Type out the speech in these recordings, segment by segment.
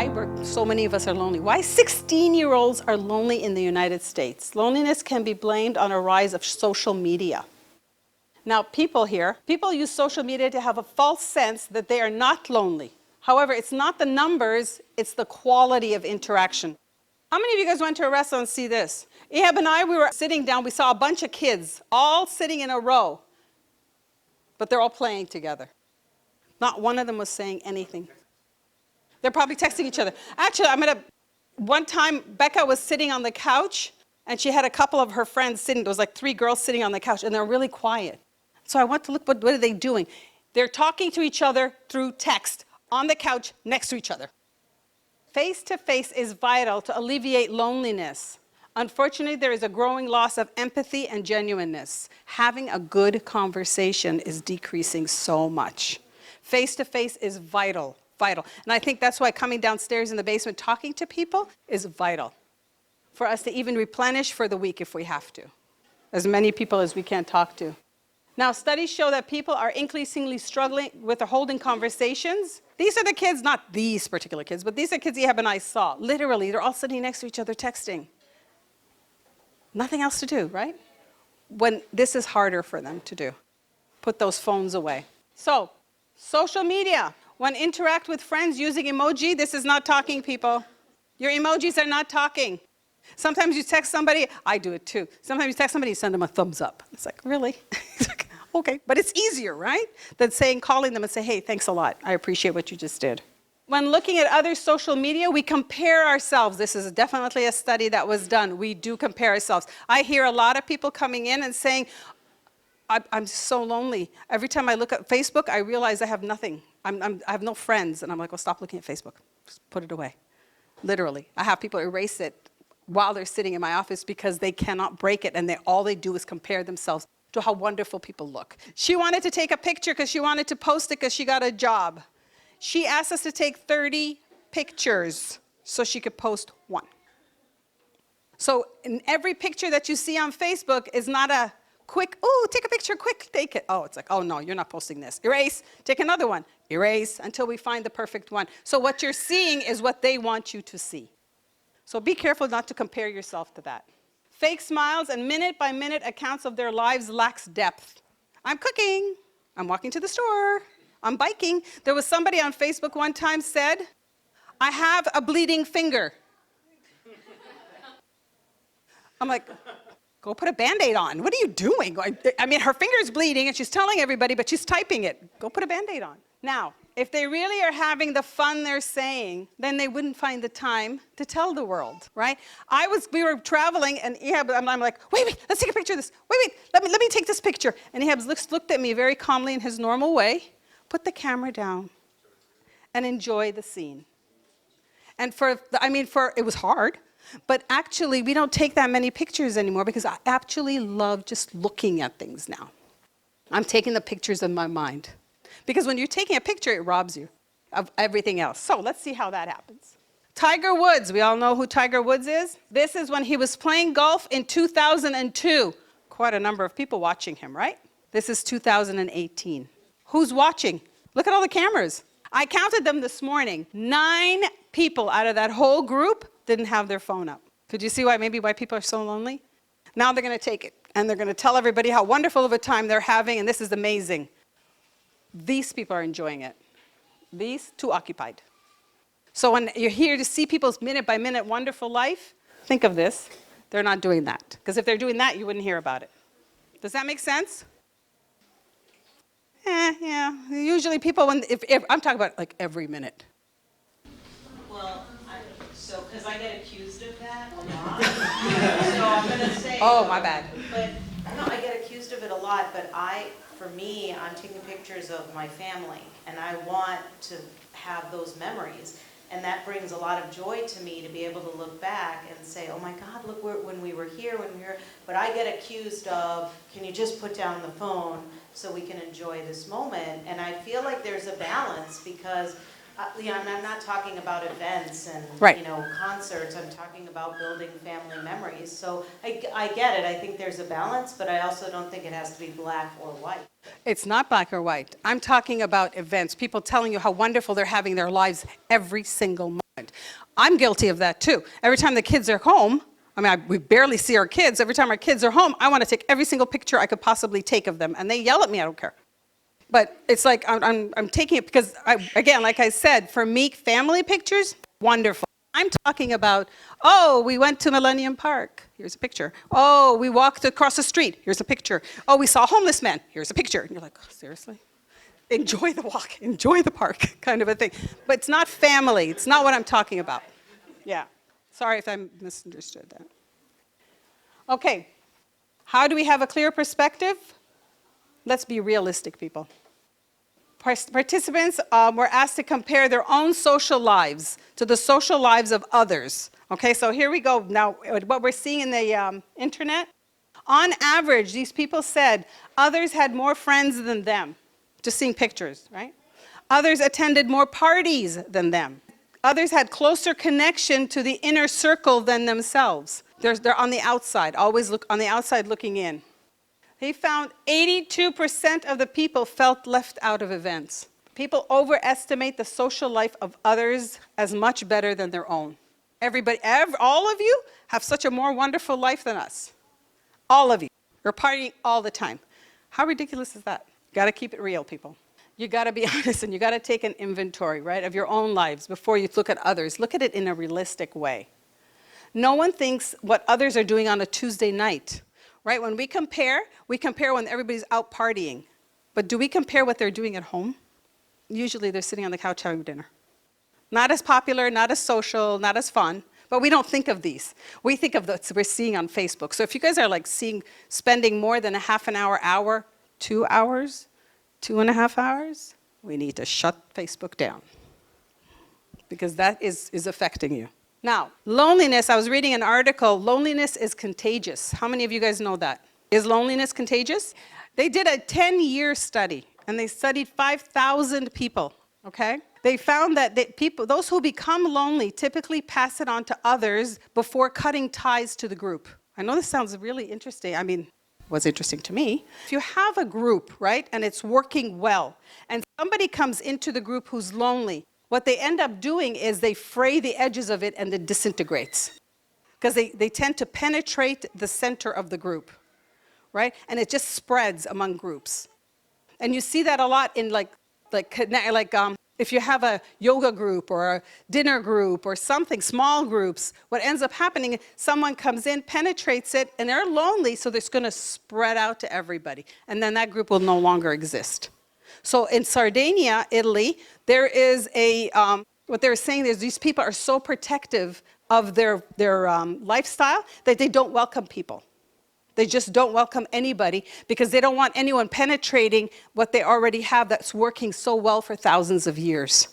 why so many of us are lonely. Why 16-year-olds are lonely in the United States. Loneliness can be blamed on a rise of social media. Now, people use social media to have a false sense that they are not lonely. However, it's not the numbers, it's the quality of interaction. How many of you guys went to a restaurant and see this? Ehab and I, we were sitting down, we saw a bunch of kids all sitting in a row, but they're all playing together. Not one of them was saying anything. They're probably texting each other. Actually, one time, Becca was sitting on the couch, and she had a couple of her friends sitting. There was like 3 girls sitting on the couch, and they're really quiet. So I went to look, what are they doing? They're talking to each other through text on the couch next to each other. Face-to-face is vital to alleviate loneliness. Unfortunately, there is a growing loss of empathy and genuineness. Having a good conversation is decreasing so much. Face-to-face is vital. And I think that's why coming downstairs in the basement, talking to people is vital. For us to even replenish for the week if we have to. As many people as we can talk to. Now, studies show that people are increasingly struggling with holding conversations. These are the kids, not these particular kids, but these are kids Ehab and I saw. Literally, they're all sitting next to each other texting. Nothing else to do, right? When this is harder for them to do. Put those phones away. So, social media. When interact with friends using emoji, this is not talking, people. Your emojis are not talking. Sometimes you text somebody, I do it too. Sometimes you text somebody, you send them a thumbs up. It's like, really? Okay, but it's easier, right? Than calling them and say, hey, thanks a lot. I appreciate what you just did. When looking at other social media, we compare ourselves. This is definitely a study that was done. We do compare ourselves. I hear a lot of people coming in and saying, I'm so lonely. Every time I look at Facebook, I realize I have nothing. I have no friends. And I'm like, well, stop looking at Facebook. Just put it away. Literally. I have people erase it while they're sitting in my office because they cannot break it. And all they do is compare themselves to how wonderful people look. She wanted to take a picture because she wanted to post it because she got a job. She asked us to take 30 pictures so she could post one. So in every picture that you see on Facebook is not a quick, oh, take a picture, quick, take it. Oh, it's like, oh no, you're not posting this. Erase, take another one. Erase until we find the perfect one. So what you're seeing is what they want you to see. So be careful not to compare yourself to that. Fake smiles and minute-by-minute accounts of their lives lacks depth. I'm cooking. I'm walking to the store. I'm biking. There was somebody on Facebook one time said, I have a bleeding finger. I'm like, go put a Band-Aid on. What are you doing? I mean, her finger's bleeding and she's telling everybody, but she's typing it. Go put a Band-Aid on. Now, if they really are having the fun they're saying, then they wouldn't find the time to tell the world, right? We were traveling, and Ehab, I'm like, wait, let's take a picture of this. Wait, let me take this picture. And Ehab looked at me very calmly in his normal way, put the camera down, and enjoy the scene. And it was hard, but actually, we don't take that many pictures anymore because I actually love just looking at things now. I'm taking the pictures in my mind. Because when you're taking a picture, it robs you of everything else. So let's see how that happens. Tiger Woods, we all know who Tiger Woods is. This is when he was playing golf in 2002. Quite a number of people watching him, right? This is 2018. Who's watching? Look at all the cameras. I counted them this morning. 9 people out of that whole group didn't have their phone up. Could you see why people are so lonely? Now they're going to take it, and they're going to tell everybody how wonderful of a time they're having, and this is amazing. These people are enjoying it. These, too occupied. So when you're here to see people's minute-by-minute wonderful life, think of this. They're not doing that. Because if they're doing that, you wouldn't hear about it. Does that make sense? Yeah. Usually people, if I'm talking about like every minute. Well, because I get accused of that a lot. So I'm going to say. Oh, my bad. But no, I get accused of it a lot, but for me, I'm taking pictures of my family, and I want to have those memories. And that brings a lot of joy to me to be able to look back and say, oh my God, look when we were here, but I get accused of, can you just put down the phone so we can enjoy this moment? And I feel like there's a balance because, I'm not talking about events and, right. Concerts. I'm talking about building family memories. So I get it. I think there's a balance, but I also don't think it has to be black or white. It's not black or white. I'm talking about events, people telling you how wonderful they're having their lives every single moment. I'm guilty of that too. Every time the kids are home, we barely see our kids. Every time our kids are home, I want to take every single picture I could possibly take of them. And they yell at me, I don't care. But it's like I'm taking it because, again, like I said, for me, family pictures, wonderful. I'm talking about, oh, we went to Millennium Park. Here's a picture. Oh, we walked across the street. Here's a picture. Oh, we saw a homeless man. Here's a picture. And you're like, oh, seriously? Enjoy the walk. Enjoy the park, kind of a thing. But it's not family. It's not what I'm talking about. Yeah. Sorry if I misunderstood that. Okay. How do we have a clear perspective? Let's be realistic, people. Participants were asked to compare their own social lives to the social lives of others. Okay, so here we go. Now, what we're seeing in the internet, on average, these people said others had more friends than them. Just seeing pictures, right? Others attended more parties than them. Others had closer connection to the inner circle than themselves. They're on the outside, always look on the outside looking in. They found 82% of the people felt left out of events. People overestimate the social life of others as much better than their own. All of you have such a more wonderful life than us. All of you. You're partying all the time. How ridiculous is that? You got to keep it real, people. You got to be honest, and you got to take an inventory, right, of your own lives before you look at others. Look at it in a realistic way. No one thinks what others are doing on a Tuesday night. Right, when we compare when everybody's out partying. But do we compare what they're doing at home? Usually they're sitting on the couch having dinner. Not as popular, not as social, not as fun, but we don't think of these. We think of what we're seeing on Facebook. So if you guys are like spending more than a half an hour, 2 hours, 2.5 hours, we need to shut Facebook down. Because that is affecting you. Now, loneliness, I was reading an article, loneliness is contagious. How many of you guys know that? Is loneliness contagious? They did a 10-year study, and they studied 5,000 people, okay? They found that those who become lonely typically pass it on to others before cutting ties to the group. I know this sounds really interesting. It was interesting to me. If you have a group, right, and it's working well, and somebody comes into the group who's lonely, what they end up doing is they fray the edges of it and it disintegrates. Because they tend to penetrate the center of the group, right? And it just spreads among groups. And you see that a lot in if you have a yoga group or a dinner group or something, small groups, what ends up happening, someone comes in, penetrates it, and they're lonely, so it's going to spread out to everybody. And then that group will no longer exist. So in Sardinia, Italy, there is what they're saying is these people are so protective of their lifestyle that they don't welcome people. They just don't welcome anybody because they don't want anyone penetrating what they already have that's working so well for thousands of years.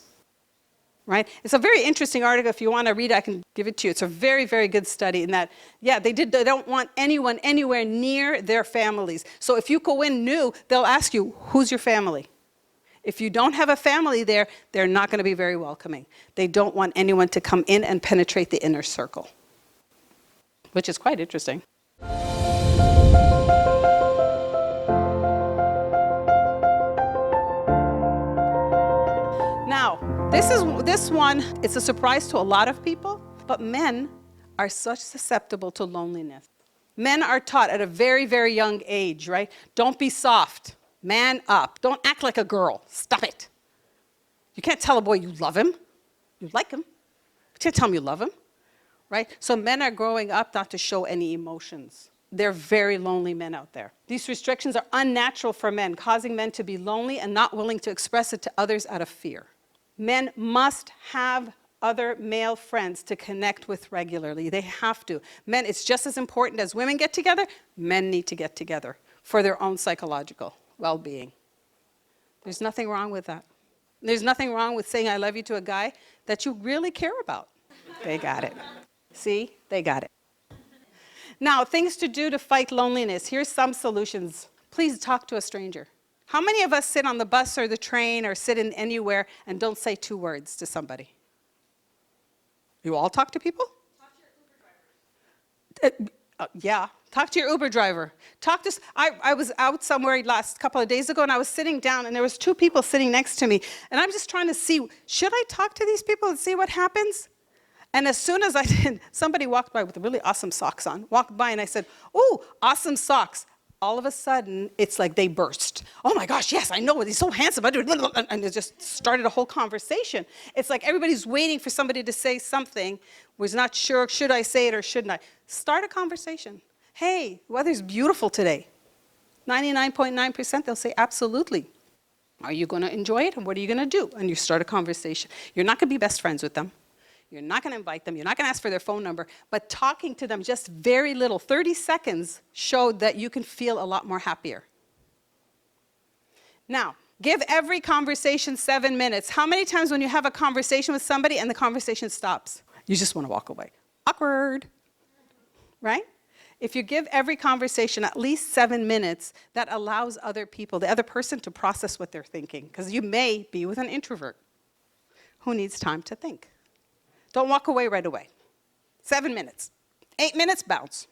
Right? It's a very interesting article. If you want to read it, I can give it to you. It's a very, very good study in that, they don't want anyone anywhere near their families. So if you go in new, they'll ask you, who's your family? If you don't have a family there, they're not going to be very welcoming. They don't want anyone to come in and penetrate the inner circle, which is quite interesting. Now, this one, it's a surprise to a lot of people, but men are such susceptible to loneliness. Men are taught at a very, very young age, right? Don't be soft. Man up. Don't act like a girl. Stop it. You can't tell a boy you love him. You like him. But you can't tell him you love him, right? So men are growing up not to show any emotions. They're very lonely men out there. These restrictions are unnatural for men, causing men to be lonely and not willing to express it to others out of fear. Men must have other male friends to connect with regularly. They have to. Men, it's just as important as women get together, men need to get together for their own psychological well-being. There's nothing wrong with that. There's nothing wrong with saying I love you to a guy that you really care about. They got it. See? They got it. Now, things to do to fight loneliness. Here's some solutions. Please talk to a stranger. How many of us sit on the bus or the train or sit in anywhere and don't say 2 words to somebody? You all talk to people? Talk to your Uber driver. Yeah, talk to your Uber driver. I was out somewhere last couple of days ago and I was sitting down and there was 2 people sitting next to me and I'm just trying to see, should I talk to these people and see what happens? And as soon as I did, somebody walked by with really awesome socks on, walked by and I said, "Ooh, awesome socks." All of a sudden, it's like they burst. "Oh my gosh, yes, I know, he's so handsome." And it just started a whole conversation. It's like everybody's waiting for somebody to say something, was not sure, should I say it or shouldn't I? Start a conversation. "Hey, weather's beautiful today." 99.9% they'll say absolutely. Are you going to enjoy it, and what are you going to do? And you start a conversation. You're not going to be best friends with them. You're not going to invite them. You're not going to ask for their phone number. But talking to them just very little, 30 seconds, showed that you can feel a lot more happier. Now, give every conversation 7 minutes. How many times when you have a conversation with somebody and the conversation stops, you just want to walk away? Awkward, right? If you give every conversation at least 7 minutes, that allows other people, the other person, to process what they're thinking. Because you may be with an introvert who needs time to think. Don't walk away right away. 7 minutes. 8 minutes, bounce.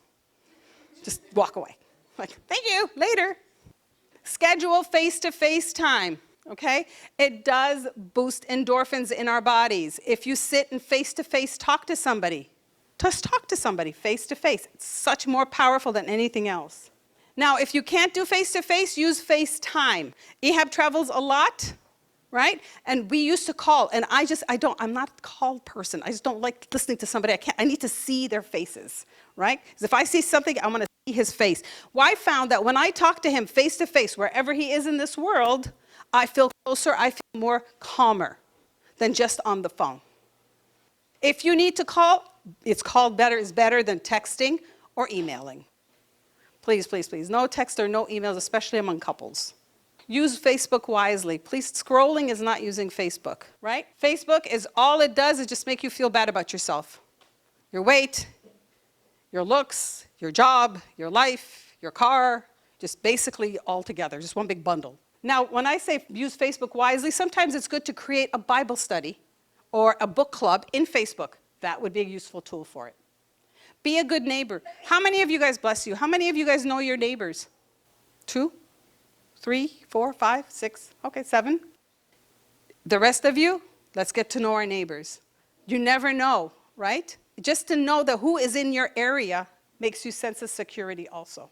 Just walk away. Like, "Thank you, later." Schedule face-to-face time, okay? It does boost endorphins in our bodies. If you sit and face-to-face talk to somebody, just talk to somebody face-to-face. It's such more powerful than anything else. Now, if you can't do face-to-face, use FaceTime. Ehab travels a lot, right? And we used to call, and I'm not a call person. I just don't like listening to somebody. I need to see their faces, right? Because if I see something, I want to see his face. Well, I found that when I talk to him face to face, wherever he is in this world, I feel closer, I feel more calmer than just on the phone. If you need to call, it's called is better than texting or emailing. Please, please, please, no text or no emails, especially among couples. Use Facebook wisely. Please, scrolling is not using Facebook, right? Facebook is all it does is just make you feel bad about yourself. Your weight, your looks, your job, your life, your car, just basically all together, just one big bundle. Now, when I say use Facebook wisely, sometimes it's good to create a Bible study or a book club in Facebook. That would be a useful tool for it. Be a good neighbor. How many of you guys, bless you, how many of you guys know your neighbors? 2? 3, 4, 5, 6, okay, 7. The rest of you, let's get to know our neighbors. You never know, right? Just to know that who is in your area makes you sense of security also.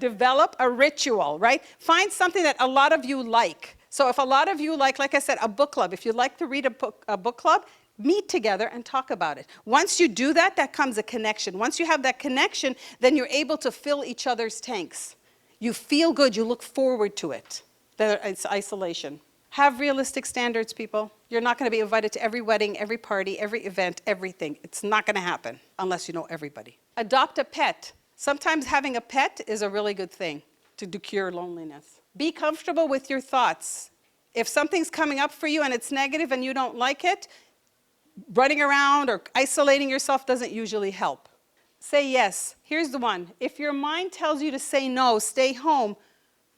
Develop a ritual, right? Find something that a lot of you like. So if a lot of you like I said, a book club, if you like to read a book club, meet together and talk about it. Once you do that, that comes a connection. Once you have that connection, then you're able to fill each other's tanks. You feel good, you look forward to it. It's isolation. Have realistic standards, people. You're not going to be invited to every wedding, every party, every event, everything. It's not going to happen unless you know everybody. Adopt a pet. Sometimes having a pet is a really good thing to cure loneliness. Be comfortable with your thoughts. If something's coming up for you and it's negative and you don't like it, running around or isolating yourself doesn't usually help. Say yes. Here's the one. If your mind tells you to say no, stay home,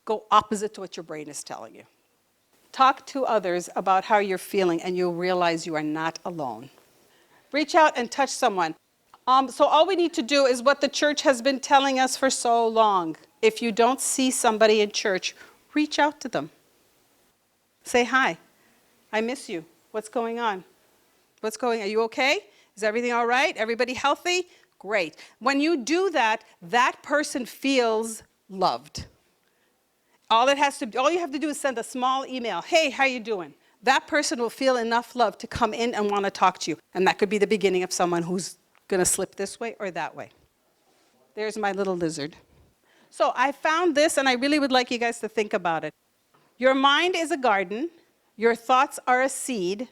go opposite to what your brain is telling you. Talk to others about how you're feeling and you'll realize you are not alone. Reach out and touch someone. So all we need to do is what the church has been telling us for so long. If you don't see somebody in church, reach out to them. Say hi. I miss you. What's going on? Are you okay? Is everything all right? Everybody healthy? Great. When you do that, that person feels loved. All you have to do is send a small email. Hey, how you doing? That person will feel enough love to come in and want to talk to you. And that could be the beginning of someone who's going to slip this way or that way. There's my little lizard. So I found this, and I really would like you guys to think about it. Your mind is a garden. Your thoughts are a seed.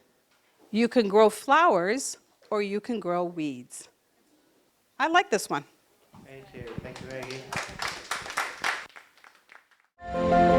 You can grow flowers, or you can grow weeds. I like this one. Thank you. Thank you, Maggie.